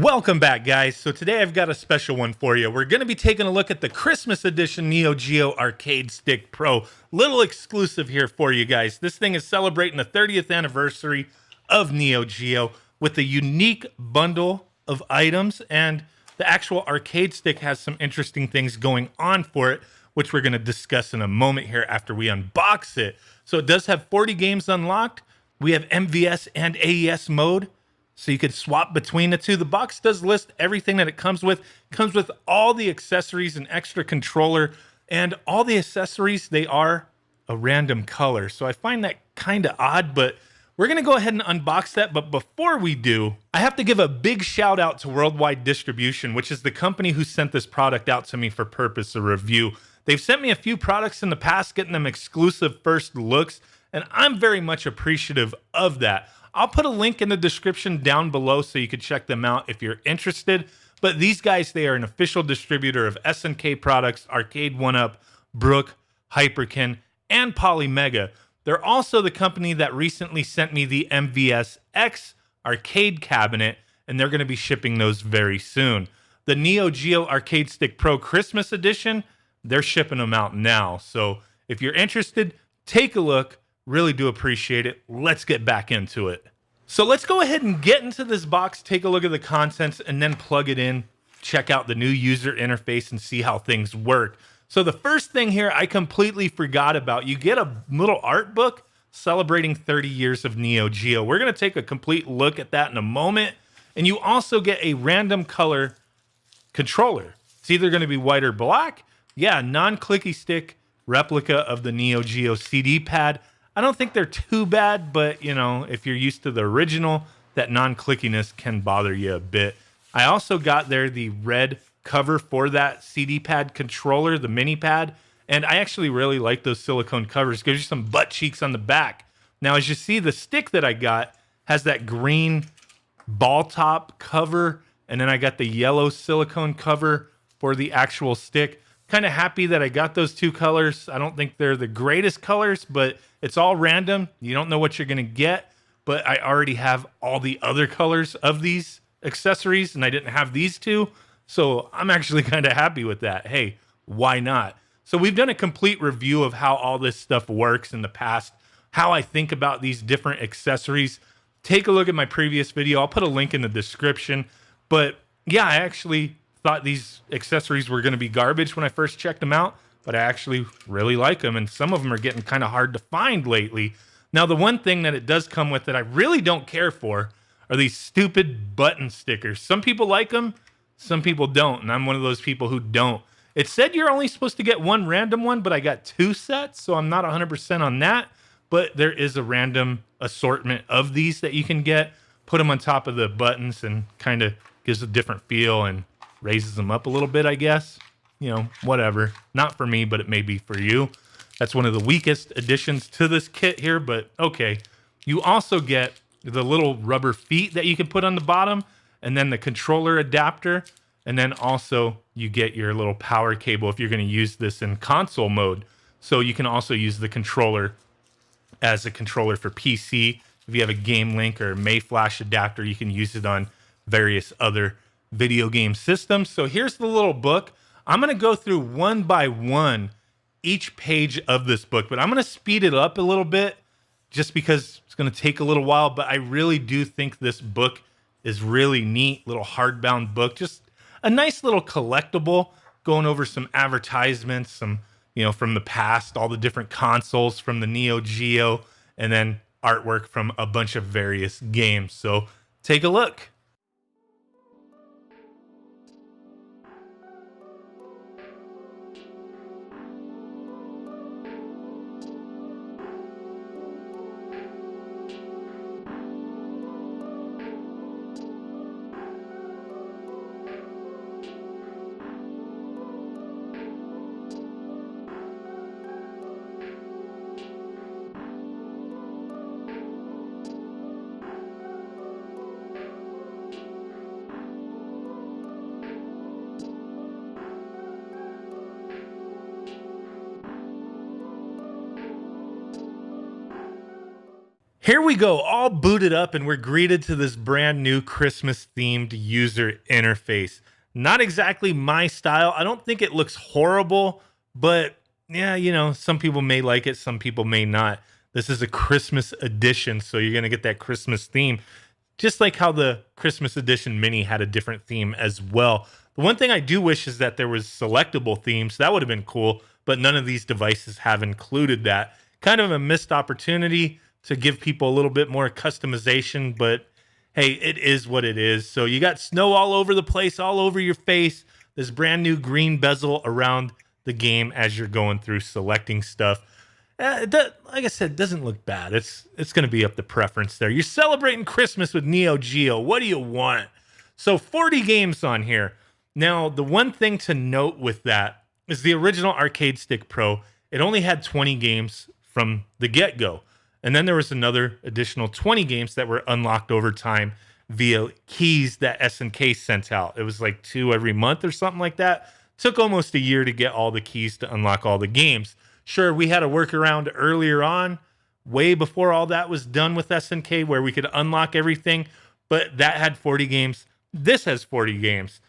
Welcome back, guys. So today I've got a special one for you. We're going to be taking a look at the Christmas edition Neo Geo Arcade Stick Pro. Little exclusive here for you guys. This thing is celebrating the 30th anniversary of Neo Geo with a unique bundle of items, and the actual arcade stick has some interesting things going on for it, which we're going to discuss in a moment here after we unbox it. So it does have 40 games unlocked. We have MVS and AES mode, so you could swap between the two. The box does list everything that it comes with. It comes with all the accessories, an extra controller, and all the accessories, they are a random color. So I find that kind of odd, but we're going to go ahead and unbox that. But before we do, I have to give a big shout out to Worldwide Distribution, which is the company who sent this product out to me for purpose of review. They've sent me a few products in the past, getting them exclusive first looks, and I'm very much appreciative of that. I'll put a link in the description down below so you can check them out if you're interested. But these guys, they are an official distributor of SNK products, Arcade 1-Up, Brook, Hyperkin, and Polymega. They're also the company that recently sent me the MVS X arcade cabinet, and they're going to be shipping those very soon. The Neo Geo Arcade Stick Pro Christmas Edition, they're shipping them out now. So if you're interested, take a look. Really do appreciate it. Let's get back into it. So let's go ahead and get into this box, take a look at the contents, and then plug it in, check out the new user interface, and see how things work. So the first thing here I completely forgot about, you get a little art book celebrating 30 years of Neo Geo. We're going to take a complete look at that in a moment. And you also get a random color controller. It's either going to be white or black. Yeah, non-clicky stick replica of the Neo Geo CD pad. I don't think they're too bad, but you know, if you're used to the original, that non-clickiness can bother you a bit. I also got there the red cover for that CD pad controller, the mini pad, and I actually really like those silicone covers. Gives you some butt cheeks on the back. Now, as you see, the stick that I got has that green ball top cover, and then I got the yellow silicone cover for the actual stick. Kind of happy that I got those two colors. I don't think they're the greatest colors, but it's all random. You don't know what you're going to get, but I already have all the other colors of these accessories, and I didn't have these two, so I'm actually kind of happy with that. Hey, why not? So we've done a complete review of how all this stuff works in the past, how I think about these different accessories. Take a look at my previous video. I'll put a link in the description, but yeah, I actually thought these accessories were going to be garbage when I first checked them out, but I actually really like them, and some of them are getting kind of hard to find lately. Now, the one thing that it does come with that I really don't care for are these stupid button stickers. Some people like them, some people don't, and I'm one of those people who don't. It said you're only supposed to get one random one, but I got two sets, so I'm not 100% on that, but there is a random assortment of these that you can get. Put them on top of the buttons and kind of gives a different feel and raises them up a little bit, I guess. You know, whatever. Not for me, but it may be for you. That's one of the weakest additions to this kit here, but okay. You also get the little rubber feet that you can put on the bottom, and then the controller adapter, and then also you get your little power cable if you're going to use this in console mode. So you can also use the controller as a controller for PC. If you have a Game Link or May Flash adapter, you can use it on various other video game systems. So here's the little book. I'm going to go through one by one each page of this book, but I'm going to speed it up a little bit just because it's going to take a little while. But I really do think this book is really neat, little hardbound book, just a nice little collectible, going over some advertisements, some, you know, from the past, all the different consoles from the Neo Geo, and then artwork from a bunch of various games. So take a look. Here we go, all booted up, and we're greeted to this brand new Christmas themed user interface. Not exactly my style. I don't think it looks horrible, but yeah, you know, some people may like it, some people may not. This is a Christmas edition, so you're going to get that Christmas theme, just like how the Christmas edition mini had a different theme as well. The one thing I do wish is that there was selectable themes. That would have been cool, but none of these devices have included that. Kind of a missed opportunity to give people a little bit more customization, but hey, it is what it is. So you got snow all over the place, all over your face, this brand new green bezel around the game as you're going through selecting stuff. Like I said, it doesn't look bad. It's going to be up to preference there. You're celebrating Christmas with Neo Geo. What do you want? So 40 games on here. Now, the one thing to note with that is the original Arcade Stick Pro, it only had 20 games from the get-go. And then there was another additional 20 games that were unlocked over time via keys that SNK sent out. It was like 2 every month or something like that. Took almost a year to get all the keys to unlock all the games. Sure, we had a workaround earlier on, way before all that was done with SNK, where we could unlock everything, but that had 40 games. This has 40 games.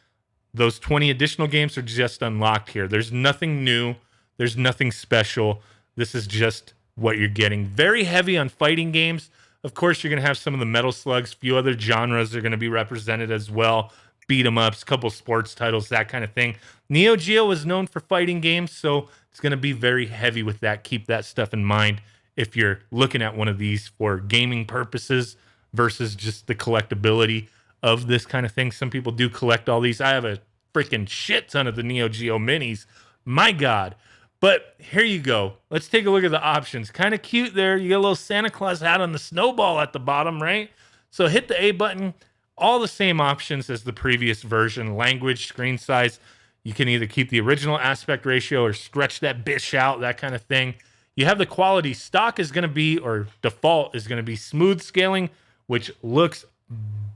Those 20 additional games are just unlocked here. There's nothing new. There's nothing special. This is just what you're getting. Very heavy on fighting games. Of course, you're going to have some of the Metal Slugs. A few other genres are going to be represented as well. Beat 'em ups, couple sports titles, that kind of thing. Neo Geo was known for fighting games, so it's going to be very heavy with that. Keep that stuff in mind if you're looking at one of these for gaming purposes versus just the collectability of this kind of thing. Some people do collect all these. I have a freaking shit ton of the Neo Geo minis. My God. But here you go. Let's take a look at the options. Kind of cute there. You got a little Santa Claus hat on the snowball at the bottom, right? So hit the A button. All the same options as the previous version. Language, screen size. You can either keep the original aspect ratio or stretch that bitch out, that kind of thing. You have the quality. Stock is going to be, or default is going to be smooth scaling, which looks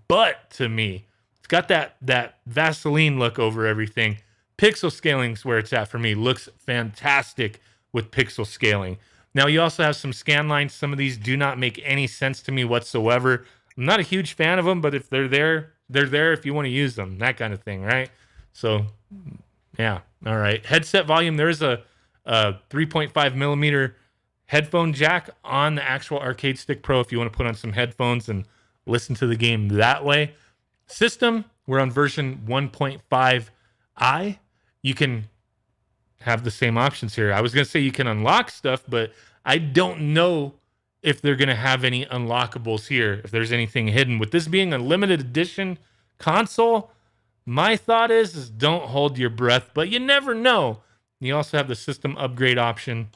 butt to me. It's got that Vaseline look over everything. Pixel scaling is where it's at for me. Looks fantastic with pixel scaling. Now, you also have some scan lines. Some of these do not make any sense to me whatsoever. I'm not a huge fan of them, but if they're there if you want to use them, that kind of thing, right? So, yeah. All right. Headset volume. There's a 3.5 millimeter headphone jack on the actual Arcade Stick Pro if you want to put on some headphones and listen to the game that way. System, we're on version 1.5i. You can have the same options here. I was going to say you can unlock stuff, but I don't know if they're going to have any unlockables here, if there's anything hidden. With this being a limited edition console, my thought is don't hold your breath, but you never know. You also have the system upgrade option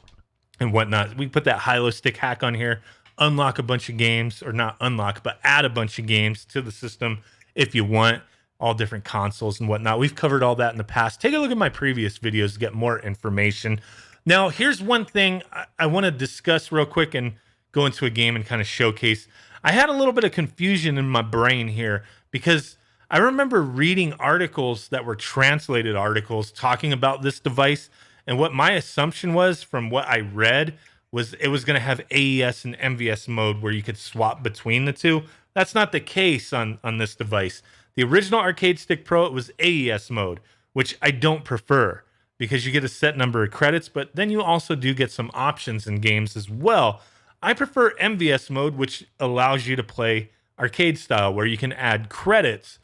and whatnot. We put that high-low stick hack on here, unlock a bunch of games, or not unlock, but add a bunch of games to the system if you want. All different consoles and whatnot. We've covered all that in the past. Take a look at my previous videos to get more information. Now, here's one thing I want to discuss real quick and go into a game and kind of showcase. I had a little bit of confusion in my brain here because I remember reading articles that were translated articles talking about this device, and what my assumption was from what I read was it was going to have AES and MVS mode where you could swap between the two. That's not the case on this device. The original Arcade Stick Pro, it was AES mode, which I don't prefer because you get a set number of credits, but then you also do get some options in games as well. I prefer MVS mode, which allows you to play arcade style where you can add credits.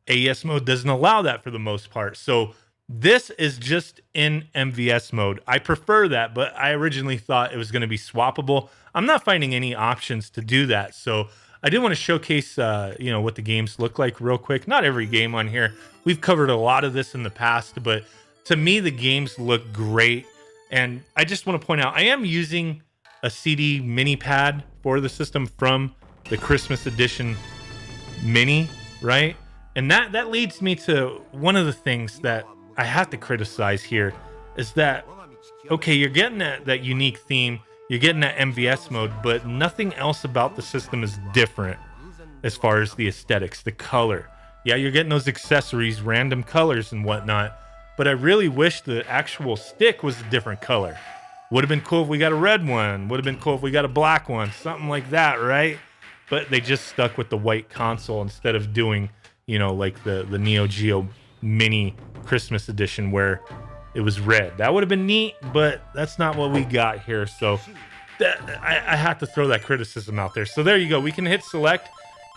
AES mode doesn't allow that for the most part. So this is just in MVS mode. I prefer that, but I originally thought it was going to be swappable. I'm not finding any options to do that. So I did want to showcase, what the games look like real quick. Not every game on here. We've covered a lot of this in the past, but to me, the games look great. And I just want to point out, I am using a CD mini pad for the system from the Christmas edition mini, right? And that leads me to one of the things that I have to criticize here is that, okay, you're getting that unique theme. You're getting that MVS mode, but nothing else about the system is different as far as the aesthetics, the color. Yeah, you're getting those accessories, random colors and whatnot, but I really wish the actual stick was a different color. Would have been cool if we got a red one. Would have been cool if we got a black one. Something like that, right? But they just stuck with the white console instead of doing, you know, like the Neo Geo Mini Christmas edition where it was red. That would have been neat, but that's not what we got here. So I have to throw that criticism out there. So there you go. We can hit select,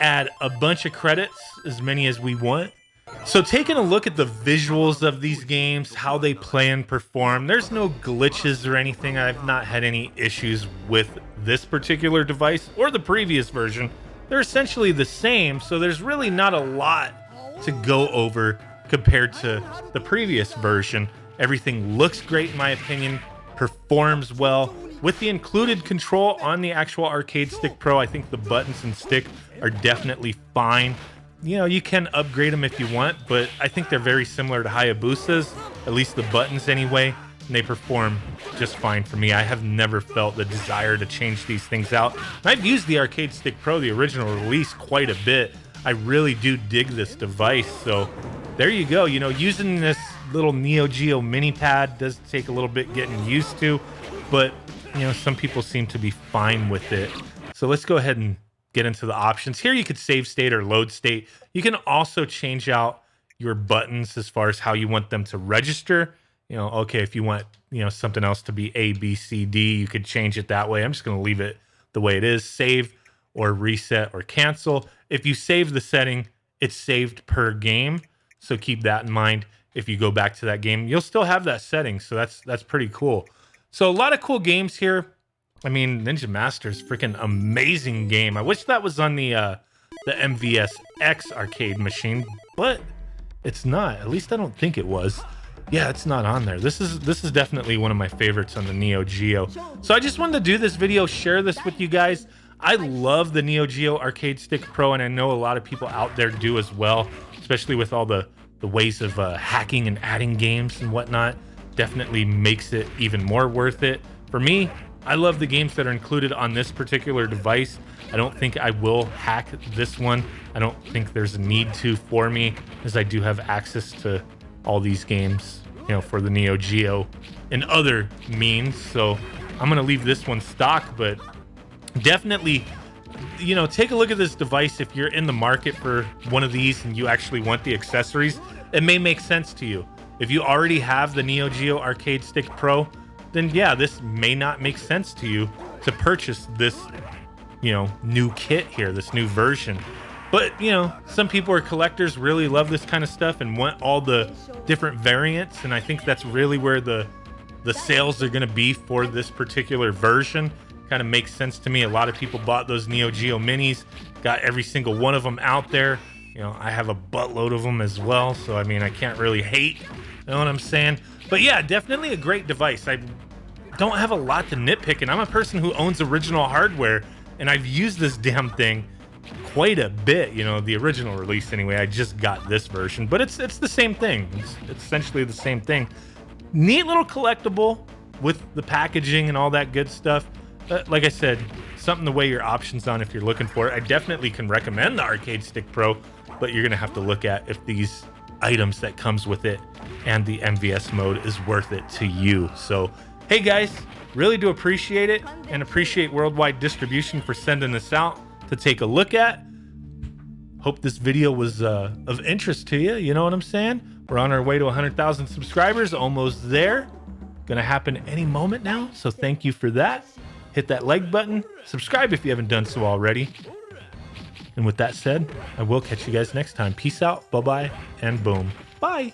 add a bunch of credits, as many as we want. So taking a look at the visuals of these games, how they play and perform, there's no glitches or anything. I've not had any issues with this particular device or the previous version. They're essentially the same, so there's really not a lot to go over compared to the previous version. Everything looks great in my opinion, performs well. With the included control on the actual Arcade Stick Pro, I think the buttons and stick are definitely fine. You know, you can upgrade them if you want, but I think they're very similar to Hayabusa's, at least the buttons anyway, and they perform just fine for me. I have never felt the desire to change these things out. And I've used the Arcade Stick Pro, the original release, quite a bit. I really do dig this device, so there you go. You know, using this little Neo Geo mini pad does take a little bit getting used to, but, you know, some people seem to be fine with it. So let's go ahead and get into the options. Here you could save state or load state. You can also change out your buttons as far as how you want them to register. You know, okay, if you want, you know, something else to be A, B, C, D, you could change it that way. I'm just going to leave it the way it is. Save or reset or cancel. If you save the setting, it's saved per game. So keep that in mind. If you go back to that game, you'll still have that setting. So that's pretty cool. So a lot of cool games here. I mean, Ninja Master's freaking amazing game. I wish that was on the MVS X arcade machine, but it's not. At least I don't think it was. Yeah, it's not on there. This is definitely one of my favorites on the Neo Geo. So I just wanted to do this video, share this with you guys. I love the Neo Geo Arcade Stick Pro, and I know a lot of people out there do as well, especially with all the ways of hacking and adding games and whatnot. Definitely makes it even more worth it. For me, I love the games that are included on this particular device. I don't think I will hack this one. I don't think there's a need to for me, as I do have access to all these games, you know, for the Neo Geo and other means. So I'm gonna leave this one stock, but definitely, you know, take a look at this device. If you're in the market for one of these and you actually want the accessories, it may make sense to you. If you already have the Neo Geo Arcade Stick Pro, then yeah, this may not make sense to you to purchase this, you know, new kit here, this new version. But, you know, some people are collectors, really love this kind of stuff and want all the different variants. And I think that's really where the sales are going to be for this particular version. Kind of makes sense to me. A lot of people bought those Neo Geo Minis, got every single one of them out there. You know, I have a buttload of them as well. So, I mean, I can't really hate, you know what I'm saying? But yeah, definitely a great device. I don't have a lot to nitpick, and I'm a person who owns original hardware, and I've used this damn thing quite a bit. You know, the original release anyway. I just got this version, but it's the same thing. It's essentially the same thing. Neat little collectible with the packaging and all that good stuff. Like I said, something to weigh your options on if you're looking for it. I definitely can recommend the Arcade Stick Pro, but you're gonna have to look at if these items that comes with it and the MVS mode is worth it to you. So hey guys, really do appreciate it, and appreciate Worldwide Distribution for sending this out to take a look at. Hope this video was of interest to you. You know what I'm saying? We're on our way to 100,000 subscribers, almost there. Gonna happen any moment now, so thank you for that. Hit that like button, subscribe if you haven't done so already. And with that said, I will catch you guys next time. Peace out, bye-bye, and boom. Bye.